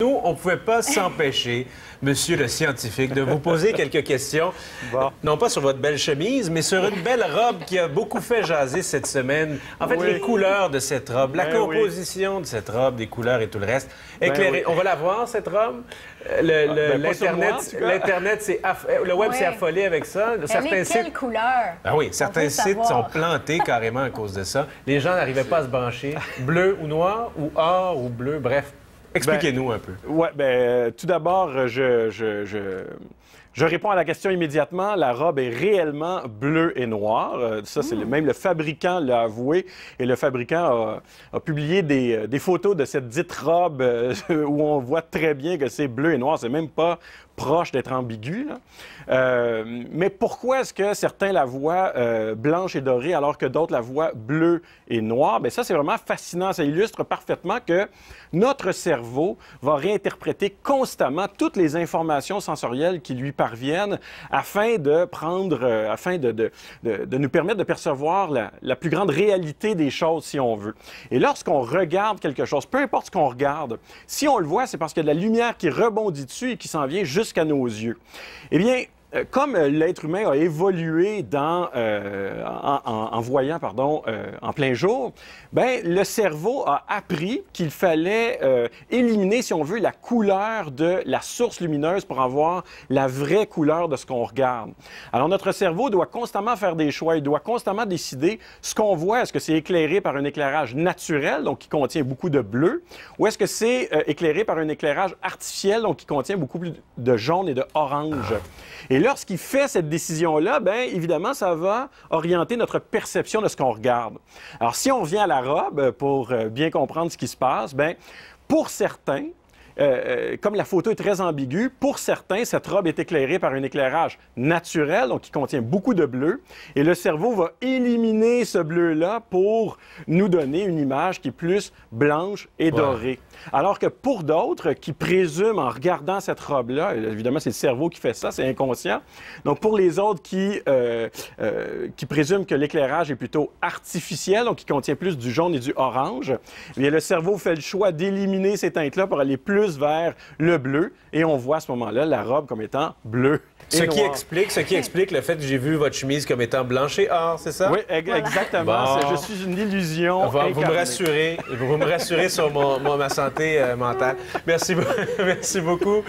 Nous, on ne pouvait pas s'empêcher, monsieur le scientifique, de vous poser quelques questions. Bon. Non pas sur votre belle chemise, mais sur une belle robe qui a beaucoup fait jaser cette semaine. En fait, Oui. les couleurs de cette robe, la Ben composition de cette robe, des couleurs et tout le reste. Éclairé. oui. On va la voir, cette robe? pas sur moi, en tout cas. L'Internet, le web s'est affolé avec ça. Quelle couleur? Ah oui, On certains veut sites sont savoir. plantés carrément à cause de ça. Les gens n'arrivaient pas à se brancher. Bleu ou noir, ou or ou bleu, bref. Expliquez-nous un peu. Oui, tout d'abord, je réponds à la question immédiatement. La robe est réellement bleue et noire. Ça, c'est même le fabricant l'a avoué. Et le fabricant a publié des photos de cette dite robe où on voit très bien que c'est bleu et noir. C'est même pas proche d'être ambigu, là. Mais pourquoi est-ce que certains la voient blanche et dorée alors que d'autres la voient bleue et noire? Bien, ça, c'est vraiment fascinant. Ça illustre parfaitement que notre cerveau va réinterpréter constamment toutes les informations sensorielles qui lui parviennent afin de nous permettre de percevoir la plus grande réalité des choses, si on veut. Et lorsqu'on regarde quelque chose, peu importe ce qu'on regarde, si on le voit, c'est parce qu'il y a de la lumière qui rebondit dessus et qui s'en vient jusqu'à nos yeux. Eh bien, comme l'être humain a évolué en voyant en plein jour, ben le cerveau a appris qu'il fallait éliminer, si on veut, la couleur de la source lumineuse pour avoir la vraie couleur de ce qu'on regarde. Alors, notre cerveau doit constamment faire des choix. Il doit constamment décider ce qu'on voit. Est-ce que c'est éclairé par un éclairage naturel, donc qui contient beaucoup de bleu, ou est-ce que c'est éclairé par un éclairage artificiel, donc qui contient beaucoup plus de jaune et de orange? Et lorsqu'il fait cette décision-là, bien évidemment, ça va orienter notre perception de ce qu'on regarde. Alors, si on revient à la robe, pour bien comprendre ce qui se passe, bien, pour certains, comme la photo est très ambiguë, pour certains, cette robe est éclairée par un éclairage naturel, donc qui contient beaucoup de bleu, et le cerveau va éliminer ce bleu-là pour nous donner une image qui est plus blanche et dorée. Alors que pour d'autres qui présument en regardant cette robe-là, évidemment c'est le cerveau qui fait ça, c'est inconscient, donc pour les autres qui présument que l'éclairage est plutôt artificiel, donc qui contient plus du jaune et du orange, eh bien, le cerveau fait le choix d'éliminer ces teintes-là pour aller plus vers le bleu, et on voit à ce moment-là la robe comme étant bleue. Ce qui explique le fait que j'ai vu votre chemise comme étant blanche et or, c'est ça? Oui, exactement. Bon. Je suis une illusion Vous incarnée. me rassurez sur ma santé mentale. Merci beaucoup.